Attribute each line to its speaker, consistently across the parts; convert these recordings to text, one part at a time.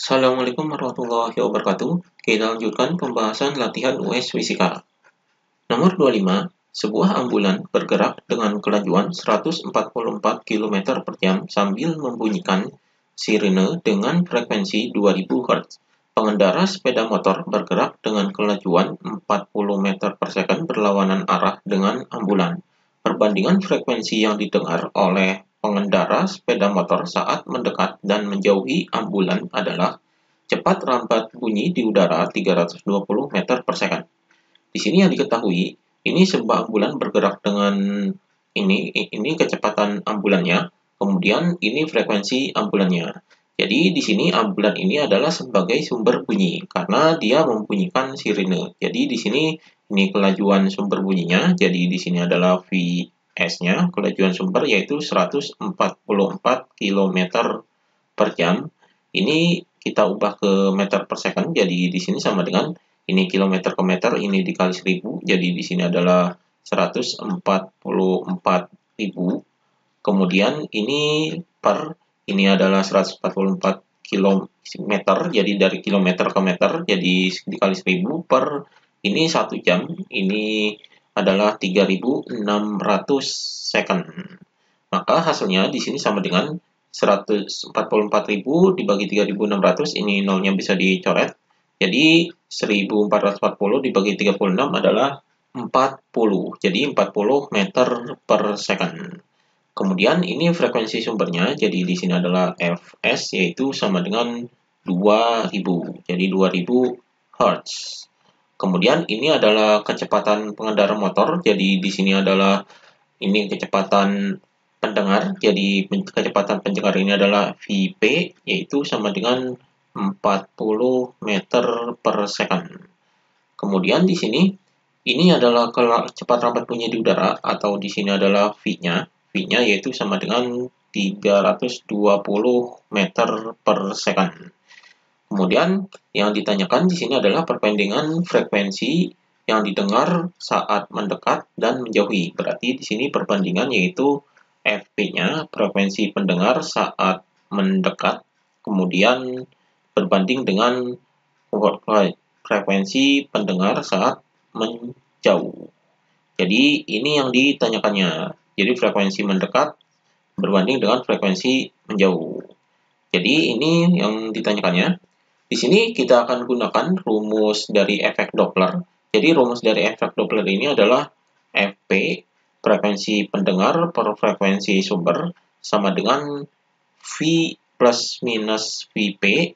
Speaker 1: Assalamualaikum warahmatullahi wabarakatuh. Kita lanjutkan pembahasan latihan US Fisika. Nomor 25. Sebuah ambulan bergerak dengan kelajuan 144 km per jam sambil membunyikan sirine dengan frekuensi 2000 Hz. Pengendara sepeda motor bergerak dengan kelajuan 40 meter per second berlawanan arah dengan ambulan. Perbandingan frekuensi yang didengar oleh pengendara sepeda motor saat mendekat dan menjauhi ambulan adalah cepat lambat bunyi di udara 320 meter per second. Di sini yang diketahui, ini sebuah ambulan bergerak dengan ini kecepatan ambulannya, kemudian ini frekuensi ambulannya. Jadi di sini ambulan ini adalah sebagai sumber bunyi karena dia membunyikan sirine. Jadi di sini ini kelajuan sumber bunyinya. Jadi di sini adalah Vs-nya, kelajuan sumber yaitu 144 km per jam. Ini kita ubah ke meter per second. Jadi di sini sama dengan ini kilometer ke meter, ini dikali 1000. Jadi di sini adalah 144.000. Kemudian ini ini adalah 144 kilometer, jadi dari kilometer ke meter, jadi dikali 1000 per ini 1 jam, ini adalah 3600 second. Maka hasilnya di sini sama dengan 144.000 dibagi 3.600, ini nolnya bisa dicoret. Jadi 1440 dibagi 36 adalah 40. Jadi 40 meter per second. Kemudian ini frekuensi sumbernya, jadi di sini adalah Fs yaitu sama dengan 2000. Jadi 2000 Hz. Kemudian ini adalah kecepatan pengendara motor, jadi di sini adalah ini kecepatan pendengar, jadi kecepatan pendengar ini adalah Vp, yaitu sama dengan 40 meter per second. Kemudian di sini, ini adalah kecepatan lambat bunyi di udara, atau di sini adalah V-nya. V-nya yaitu sama dengan 320 meter per second. Kemudian yang ditanyakan di sini adalah perbandingan frekuensi yang didengar saat mendekat dan menjauhi. Berarti di sini perbandingan yaitu Fp-nya, frekuensi pendengar saat mendekat, kemudian berbanding dengan frekuensi pendengar saat menjauh. Jadi ini yang ditanyakannya. Jadi frekuensi mendekat berbanding dengan frekuensi menjauh. Jadi ini yang ditanyakannya. Di sini kita akan gunakan rumus dari efek Doppler. Jadi rumus dari efek Doppler ini adalah Fp, frekuensi pendengar per frekuensi sumber, sama dengan V plus minus Vp,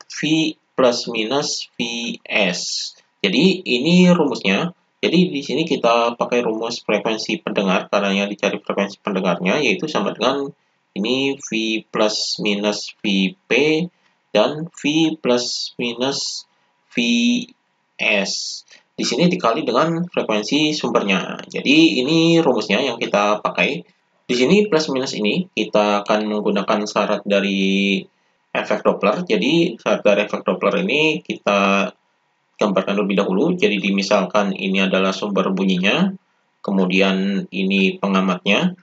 Speaker 1: V plus minus Vs. Jadi ini rumusnya. Jadi di sini kita pakai rumus frekuensi pendengar karena yang dicari frekuensi pendengarnya yaitu sama dengan ini V plus minus Vp dan V plus minus Vs. Di sini dikali dengan frekuensi sumbernya. Jadi ini rumusnya yang kita pakai. Di sini plus minus ini kita akan menggunakan syarat dari efek Doppler. Jadi syarat dari efek Doppler ini kita gambarkan lebih dahulu. Jadi misalkan ini adalah sumber bunyinya, kemudian ini pengamatnya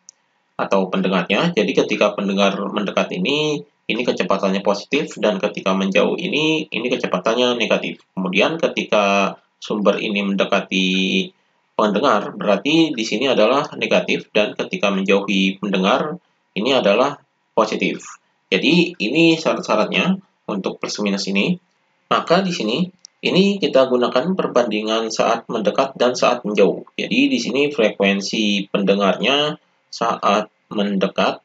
Speaker 1: atau pendengarnya. Jadi ketika pendengar mendekat ini kecepatannya positif, dan ketika menjauh ini kecepatannya negatif. Kemudian ketika sumber ini mendekati pendengar, berarti di sini adalah negatif, dan ketika menjauhi pendengar ini adalah positif. Jadi ini syarat-syaratnya untuk plus minus ini. Maka di sini ini kita gunakan perbandingan saat mendekat dan saat menjauh. Jadi di sini frekuensi pendengarnya saat mendekat,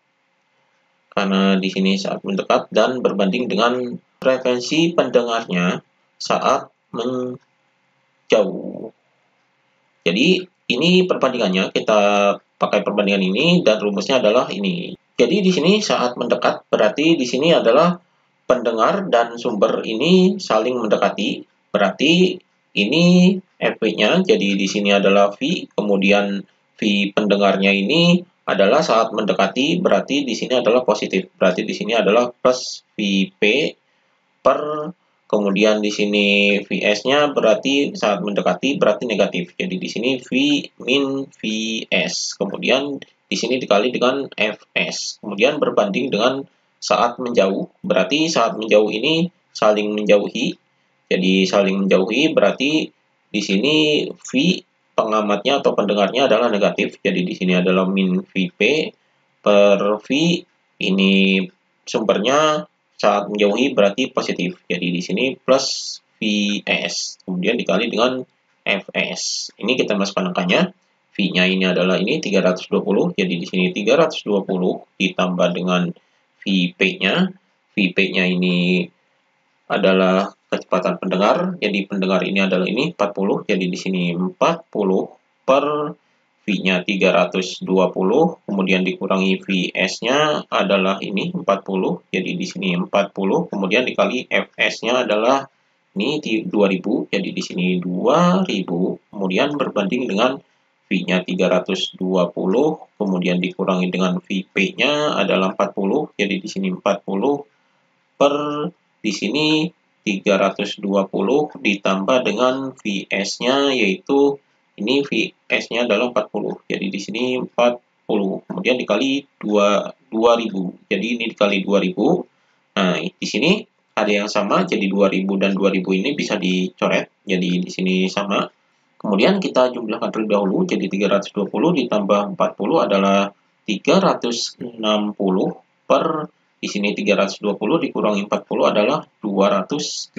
Speaker 1: karena di sini saat mendekat, dan berbanding dengan frekuensi pendengarnya saat menjauh. Jadi ini perbandingannya, kita pakai perbandingan ini dan rumusnya adalah ini. Jadi di sini saat mendekat berarti di sini adalah pendengar dan sumber ini saling mendekati. Berarti ini Fp-nya, jadi di sini adalah V, kemudian V pendengarnya ini adalah saat mendekati, berarti di sini adalah positif. Berarti di sini adalah plus Vp per, kemudian di sini Vs-nya berarti saat mendekati berarti negatif. Jadi di sini V min Vs. Kemudian di sini dikali dengan Fs. Kemudian berbanding dengan saat menjauh. Berarti saat menjauh ini saling menjauhi. Jadi saling menjauhi berarti di sini V pengamatnya atau pendengarnya adalah negatif. Jadi di sini adalah min VP per V, ini sumbernya saat menjauhi berarti positif. Jadi di sini plus VS, kemudian dikali dengan Fs. Ini kita masukkan angkanya. V-nya ini adalah ini 320. Jadi di sini 320 ditambah dengan VP-nya. VP-nya ini adalah kecepatan pendengar. Jadi pendengar ini adalah ini 40. Jadi di sini 40 per V-nya 320, kemudian dikurangi Vs-nya adalah ini 40. Jadi di sini 40, kemudian dikali Fs-nya adalah ini 2000. Jadi di sini 2000, kemudian berbanding dengan V-nya 320, kemudian dikurangi dengan VP-nya adalah 40. Jadi di sini 40 per di sini 320 ditambah dengan Vs-nya yaitu ini Vs-nya adalah 40. Jadi di sini 40. Kemudian dikali 2000. Jadi ini dikali 2000. Nah, di sini ada yang sama, jadi 2000 dan 2000 ini bisa dicoret. Jadi di sini sama. Kemudian kita jumlahkan terlebih dahulu, jadi 320 ditambah 40 adalah 360 per di sini 320 dikurangi 40 adalah 280.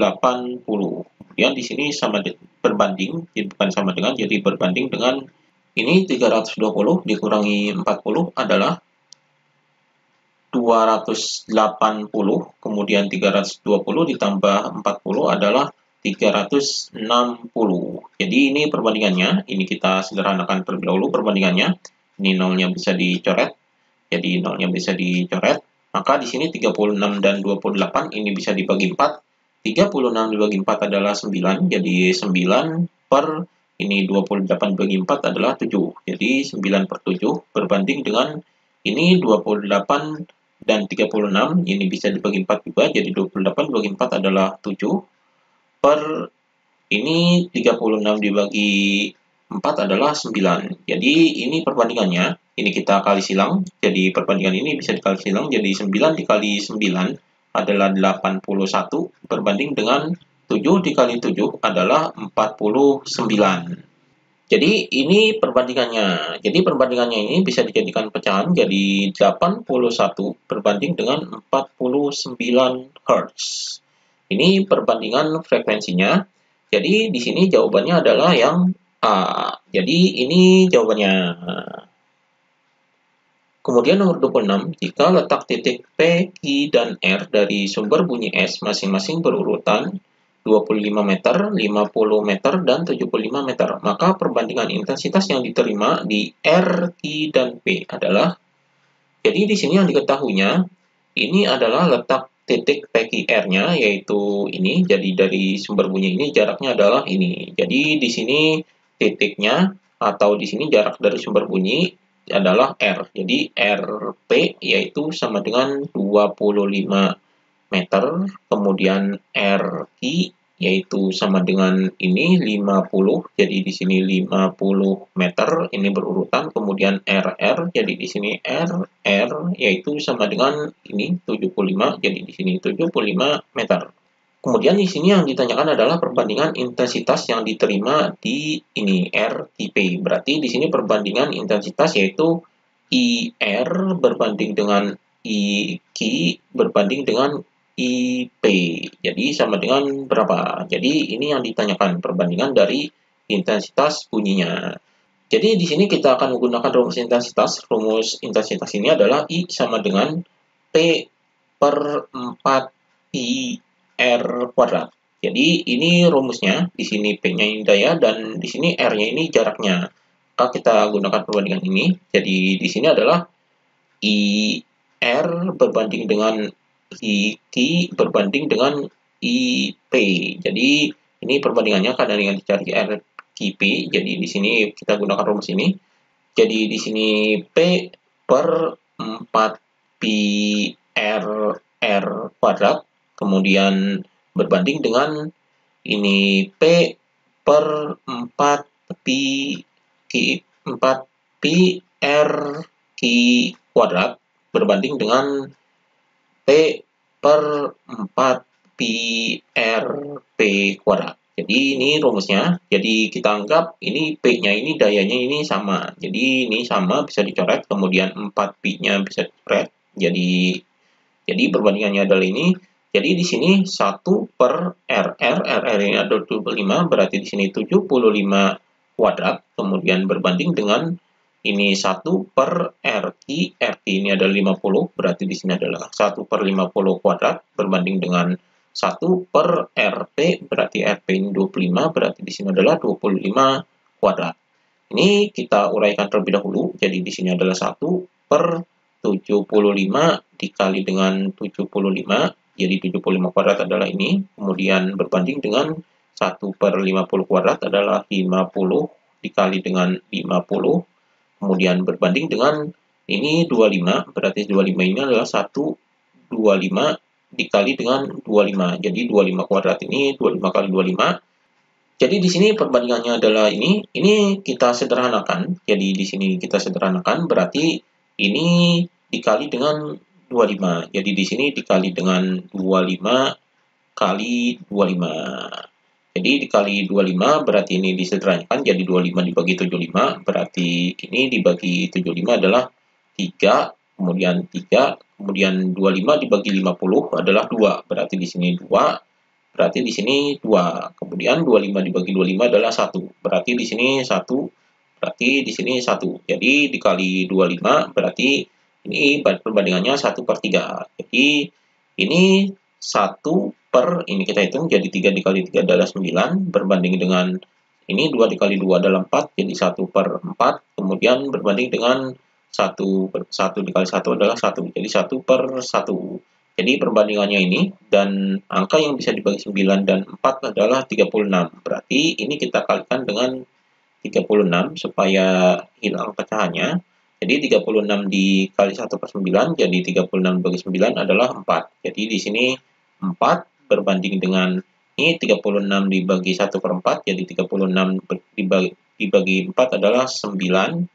Speaker 1: Kemudian di sini sama berbanding, jadi bukan sama dengan, jadi berbanding dengan ini 320 dikurangi 40 adalah 280, kemudian 320 ditambah 40 adalah 360. Jadi ini perbandingannya, ini kita sederhanakan terlebih dahulu perbandingannya. Ini nolnya bisa dicoret, jadi nolnya bisa dicoret. Maka di sini 36 dan 28 ini bisa dibagi 4. 36 dibagi 4 adalah 9, jadi 9 per ini 28 dibagi 4 adalah 7. Jadi 9 per 7 berbanding dengan ini 28 dan 36, ini bisa dibagi 4 juga, jadi 28 dibagi 4 adalah 7. Per ini 36 dibagi 4 adalah 9. Jadi ini perbandingannya, ini kita kali silang. Jadi perbandingan ini bisa dikali silang, jadi 9 dikali 9 adalah 81 berbanding dengan 7 dikali 7 adalah 49. Jadi ini perbandingannya. Jadi perbandingannya ini bisa dijadikan pecahan jadi 81 berbanding dengan 49 Hz. Ini perbandingan frekuensinya. Jadi di sini jawabannya adalah yang A. Jadi ini jawabannya. Kemudian nomor 26, jika letak titik P, Q, dan R dari sumber bunyi S masing-masing berurutan 25 meter, 50 meter, dan 75 meter, maka perbandingan intensitas yang diterima di R, Q, dan P adalah, jadi di sini yang diketahuinya, ini adalah letak titik PQR-nya, yaitu ini, jadi dari sumber bunyi ini jaraknya adalah ini. Jadi di sini titiknya, atau di sini jarak dari sumber bunyi adalah R. Jadi RP yaitu sama dengan 25 meter, kemudian RQ yaitu sama dengan ini 50, jadi di sini 50 meter, ini berurutan, kemudian RR, jadi di sini RR yaitu sama dengan ini 75, jadi di sini 75 meter. Kemudian di sini yang ditanyakan adalah perbandingan intensitas yang diterima di ini RTP. Berarti di sini perbandingan intensitas yaitu IR berbanding dengan IQ berbanding dengan IP. Jadi sama dengan berapa? Jadi ini yang ditanyakan perbandingan dari intensitas bunyinya. Jadi di sini kita akan menggunakan rumus intensitas. Rumus intensitas ini adalah I sama dengan P per 4 IR kuadrat. Jadi ini rumusnya. Di sini P-nya ini daya dan di sini R-nya ini jaraknya. Maka kita gunakan perbandingan ini. Jadi di sini adalah IR berbanding dengan IQ berbanding dengan IP. Jadi ini perbandingannya karena dengan dicari RQP. Jadi di sini kita gunakan rumus ini. Jadi di sini P per 4 pi R kuadrat. Kemudian berbanding dengan ini P per 4 pi R Q kuadrat berbanding dengan P per 4 pi R P kuadrat. Jadi ini rumusnya. Jadi kita anggap ini P-nya ini dayanya ini sama. Jadi ini sama bisa dicoret, kemudian 4pi-nya bisa dicoret. Jadi perbandingannya adalah ini. Jadi di sini 1 per R ini ada 25, berarti di sini 75 kuadrat. Kemudian berbanding dengan ini 1 per RT ini adalah 50, berarti di sini adalah 1 per 50 kuadrat, berbanding dengan 1 per RP, berarti RP ini 25, berarti di sini adalah 25 kuadrat. Ini kita uraikan terlebih dahulu, jadi di sini adalah 1 per 75 dikali dengan 75, jadi 75 kuadrat adalah ini, kemudian berbanding dengan 1 per 50 kuadrat adalah 50 dikali dengan 50, kemudian berbanding dengan ini 25, berarti 25 ini adalah 125 dikali dengan 25. Jadi 25 kuadrat ini 25 kali 25. Jadi di sini perbandingannya adalah ini kita sederhanakan. Jadi di sini kita sederhanakan, berarti ini dikali dengan 25. Jadi di sini dikali dengan 25 kali 25. Jadi dikali 25 berarti ini disederhanakan jadi 25 dibagi 75, berarti ini dibagi 75 adalah 3, kemudian 3, kemudian 25 dibagi 50 adalah 2, berarti di sini 2, berarti di sini 2, kemudian 25 dibagi 25 adalah 1, berarti di sini 1, berarti di sini 1. Jadi dikali 25 berarti ini perbandingannya 1 per 3. Jadi ini 1 per, ini kita hitung jadi 3 dikali 3 adalah 9, berbanding dengan ini 2 dikali 2 adalah 4, jadi 1 per 4, kemudian berbanding dengan 1 dikali 1 adalah 1, jadi 1 per 1. Jadi perbandingannya ini, dan angka yang bisa dibagi 9 dan 4 adalah 36. Berarti ini kita kalikan dengan 36 supaya hilang pecahannya. Jadi 36 dikali 1 per 9, jadi 36 bagi 9 adalah 4. Jadi di sini 4 berbanding dengan ini 36 dibagi 1 per 4, jadi 36 dibagi 4 adalah 9.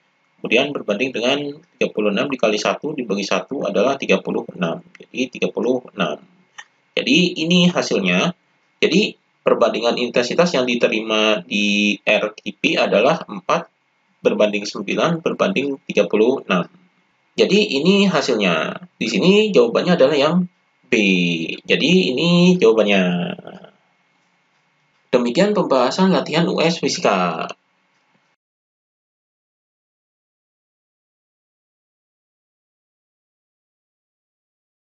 Speaker 1: Kemudian berbanding dengan 36 dikali 1 dibagi 1 adalah 36. Jadi 36. Jadi ini hasilnya. Jadi perbandingan intensitas yang diterima di RTP adalah 4 berbanding 9 berbanding 36. Jadi ini hasilnya. Di sini jawabannya adalah yang B. Jadi ini jawabannya. Demikian pembahasan latihan US Fisika.